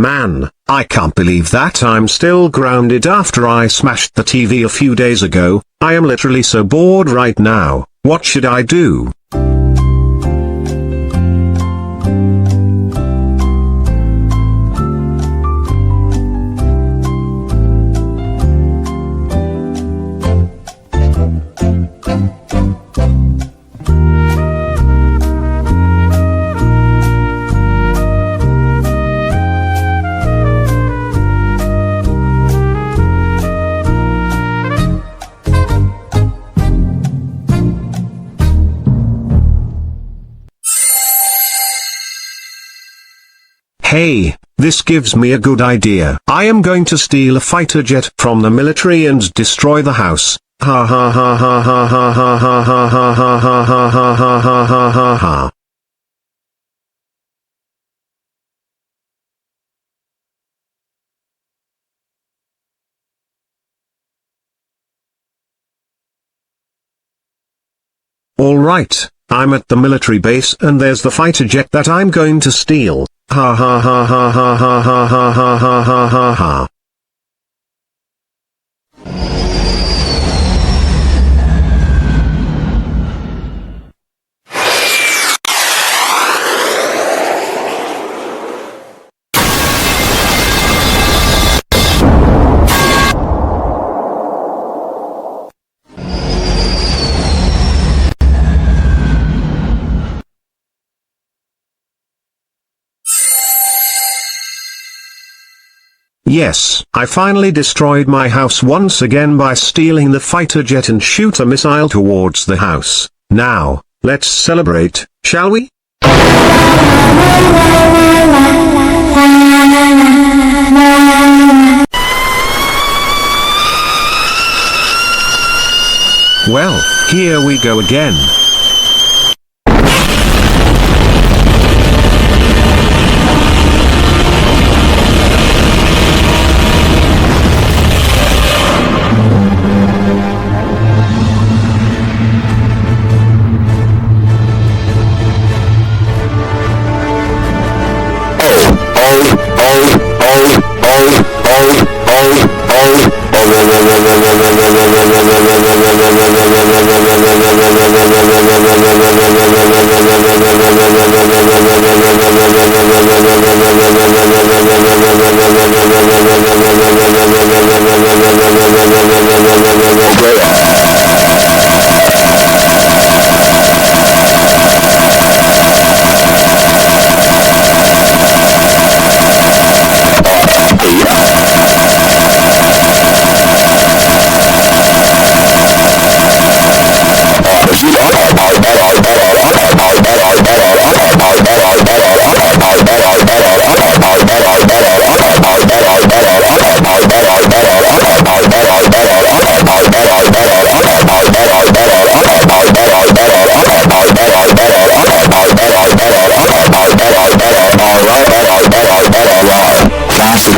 Man, I can't believe that I'm still grounded after I smashed the TV a few days ago. I am literally so bored right now. What should I do? Hey, this gives me a good idea. I am going to steal a fighter jet from the military and destroy the house. Ha ha ha ha ha ha ha ha ha ha ha ha ha ha ha ha ha ha. Alright, I'm at the military base and there's the fighter jet that I'm going to steal. Ha ha ha ha ha ha ha ha ha ha ha ha ha. Yes, I finally destroyed my house once again by stealing the fighter jet and shoot a missile towards the house. Now, let's celebrate, shall we? Well, here we go again.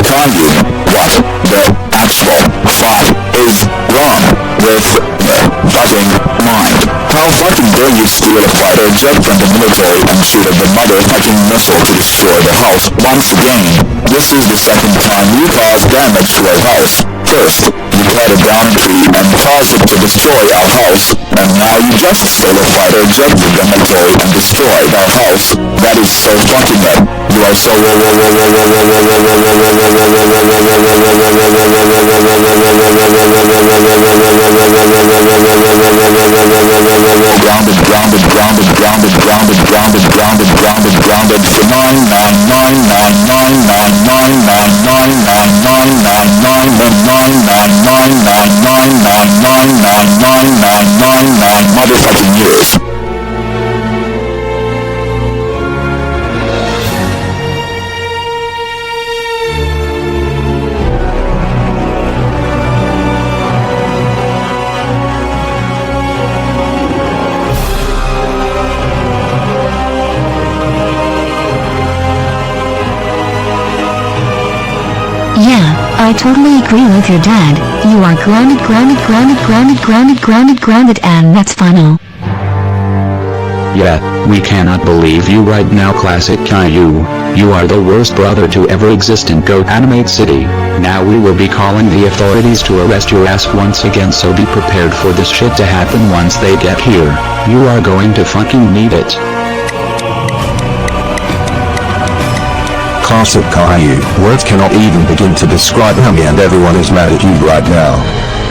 Caillou, what the actual fuck is wrong with the fucking mind? How fucking dare you steal a fighter jet from the military and shoot at the motherfucking missile to destroy the house once again? This is the second time you caused damage to our house. First, you cut down a tree and caused it to destroy our house, and now you just stole a fighter jet from the military and destroyed our house. That is so fucking bad. You are so grounded for 9 motherfucking years. Yeah, I totally agree with your dad. You are grounded, and that's final. Yeah, we cannot believe you right now, Classic Caillou. You are the worst brother to ever exist in Goat Animate City. Now we will be calling the authorities to arrest your ass once again, so be prepared for this shit to happen once they get here. You are going to fucking need it. Classic Caillou, words cannot even begin to describe how me and everyone is mad at you right now.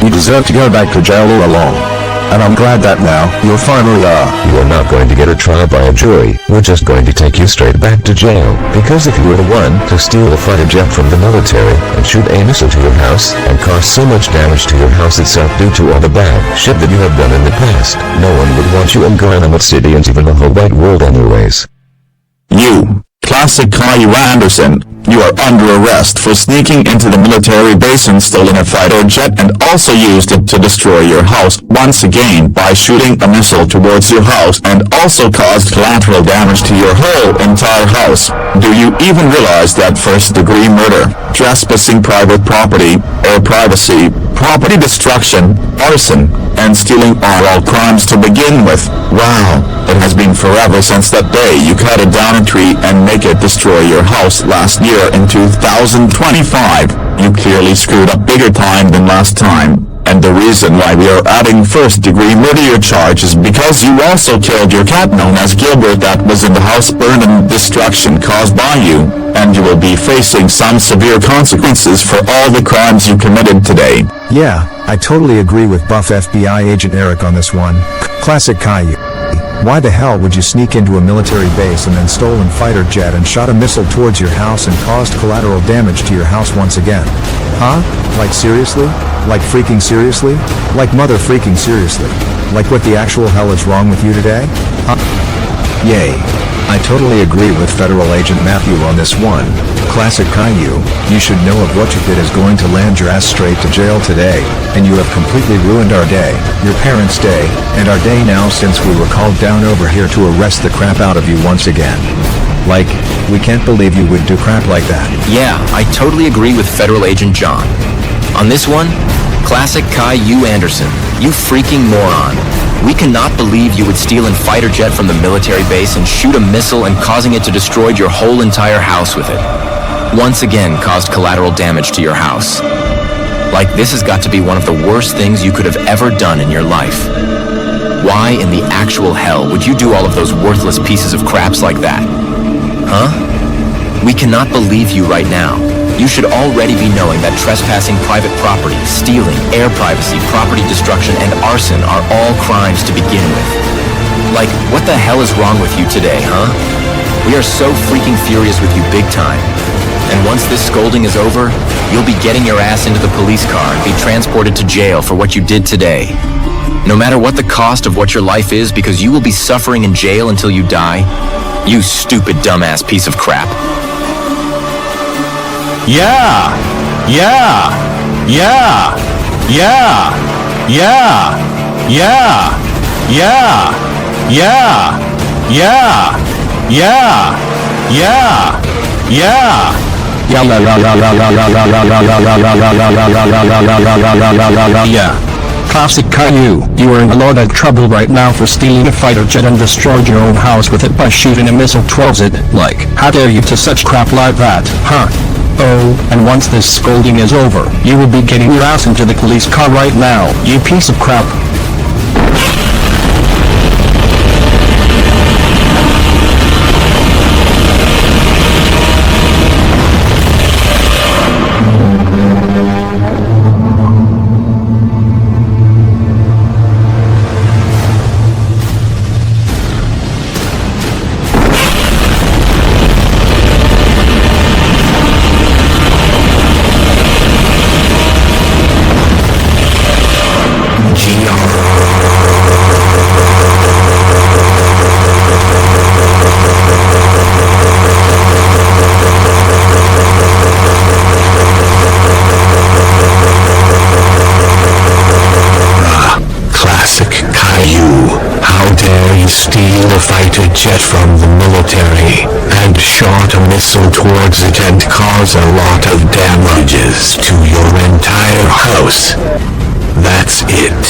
You deserve to go back to jail all along. And I'm glad that now, you finally are. You are not going to get a trial by a jury. We're just going to take you straight back to jail. Because if you were the one to steal a fighter jet from the military, and shoot a missile to your house, and cause so much damage to your house itself due to all the bad shit that you have done in the past, no one would want you in Granite City and even the whole wide world anyways. You, Classic Caillou Anderson, you are under arrest for sneaking into the military base and stealing a fighter jet and also used it to destroy your house once again by shooting a missile towards your house and also caused collateral damage to your whole entire house. Do you even realize that first-degree murder, trespassing private property or privacy, property destruction, arson, and stealing are all crimes to begin with? Wow, it has been forever since that day you cut down a tree and make it destroy your house last year in 2025. You clearly screwed up bigger time than last time. And the reason why we are adding first-degree murder charge is because you also killed your cat known as Gilbert that was in the house burn and destruction caused by you, and you will be facing some severe consequences for all the crimes you committed today. Yeah, I totally agree with Buff FBI Agent Eric on this one. Classic Caillou. Why the hell would you sneak into a military base and then stolen fighter jet and shot a missile towards your house and caused collateral damage to your house once again? Huh? Like seriously? Like freaking seriously? Like mother freaking seriously? Like what the actual hell is wrong with you today? Huh? Yay. I totally agree with Federal Agent Matthew on this one. Classic Caillou, you should know of what you did is going to land your ass straight to jail today, and you have completely ruined our day, your parents' day, and our day now since we were called down over here to arrest the crap out of you once again. Like, we can't believe you would do crap like that. Yeah, I totally agree with Federal Agent John. On this one, Classic Caillou Anderson, you freaking moron. We cannot believe you would steal a fighter jet from the military base and shoot a missile and causing it to destroy your whole entire house with it. Once again caused collateral damage to your house. Like, this has got to be one of the worst things you could have ever done in your life. Why in the actual hell would you do all of those worthless pieces of craps like that? Huh? We cannot believe you right now. You should already be knowing that trespassing private property, stealing, air privacy, property destruction, and arson are all crimes to begin with. Like, what the hell is wrong with you today, huh? We are so freaking furious with you big time. And once this scolding is over, you'll be getting your ass into the police car and be transported to jail for what you did today. No matter what the cost of what your life is, because you will be suffering in jail until you die. You stupid dumbass piece of crap. Yeah! Yeah! Yeah! Yeah! Yeah! Yeah! Yeah! Yeah! Yeah! Yeah! Yeah! Yeah! Yeah. Classic Caillou, you are in a lot of trouble right now for stealing a fighter jet and destroyed your own house with it by shooting a missile towards it. Like, how dare you to such crap like that, huh? Oh, and once this scolding is over, you will be getting your ass into the police car right now, you piece of crap. Steal a fighter jet from the military, and shot a missile towards it and cause a lot of damages to your entire house. That's it.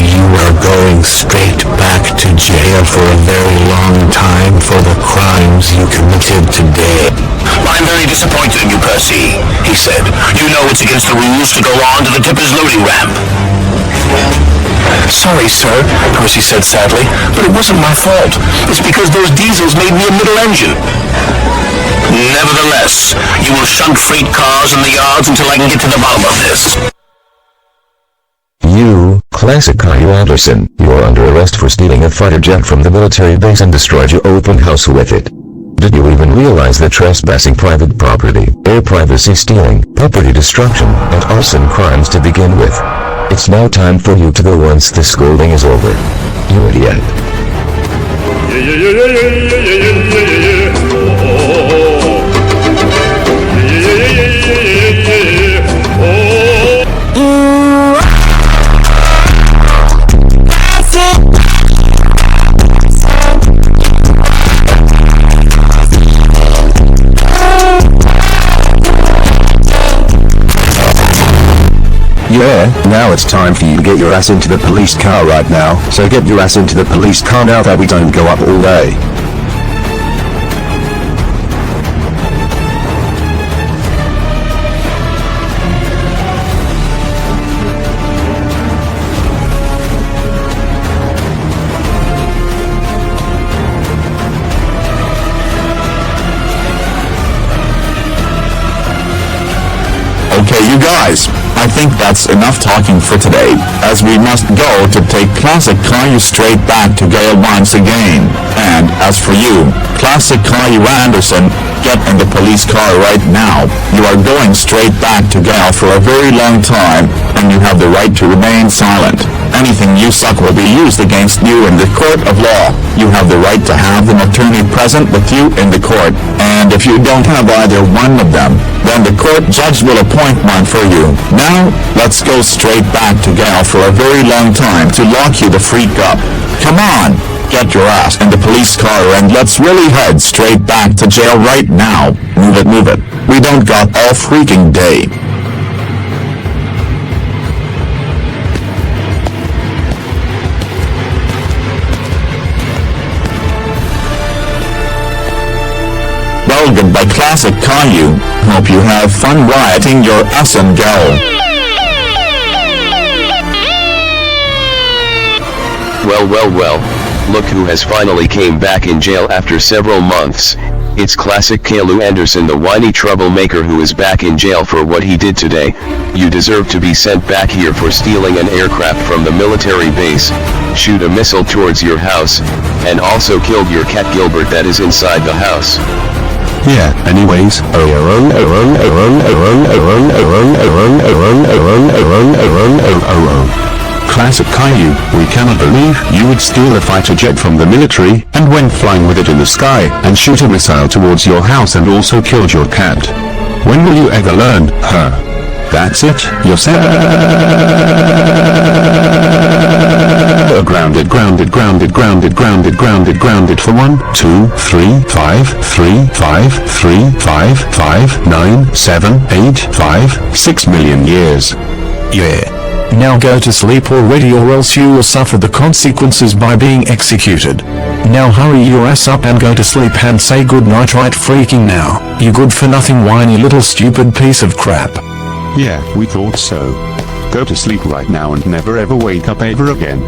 You are going straight back to jail for a very long time for the crimes you committed today. I'm very disappointed in you, Percy, he said. You know it's against the rules to go on to the tipper's loading ramp. Sorry, sir, Percy said sadly, but it wasn't my fault. It's because those diesels made me a middle engine. Nevertheless, you will shunt freight cars in the yards until I can get to the bottom of this. You, Classic Caillou Anderson, you are under arrest for stealing a fighter jet from the military base and destroyed your open house with it. Did you even realize that trespassing private property, air privacy stealing, property destruction, and arson crimes to begin with? It's now time for you to go once the scolding is over. You idiot. Yeah, now it's time for you to get your ass into the police car right now, so get your ass into the police car now that we don't go up all day. Okay, you guys, I think that's enough talking for today, as we must go to take Classic Caillou straight back to Gale once again. And as for you, Classic Caillou Anderson, get in the police car right now. You are going straight back to Gale for a very long time, and you have the right to remain silent. Anything you suck will be used against you in the court of law. You have the right to have an attorney present with you in the court, and if you don't have either one of them, then the court judge will appoint one for you. Now, let's go straight back to Gale for a very long time to lock you the freak up. Come on, get your ass in the police car and let's really head straight back to jail right now. Move it, move it. We don't got all freaking day. Well, goodbye Classic Caillou. Hope you have fun rioting your ass in Gale. Well, look who has finally came back in jail after several months. It's Classic Caillou Anderson, the whiny troublemaker who is back in jail for what he did today. You deserve to be sent back here for stealing an aircraft from the military base, shoot a missile towards your house, and also killed your cat Gilbert that is inside the house. Yeah, anyways, Classic Caillou, we cannot believe you would steal a fighter jet from the military, and went flying with it in the sky, and shoot a missile towards your house and also killed your cat. When will you ever learn, huh? That's it, you're grounded for 1, 2, 3, 5, 3, 5, 3, 5, 5, 9, 7, 8, 5, 6 million years. Yeah. Now go to sleep already or else you will suffer the consequences by being executed. Now hurry your ass up and go to sleep and say good night right freaking now, you good for nothing whiny little stupid piece of crap. Yeah, we thought so. Go to sleep right now and never ever wake up ever again.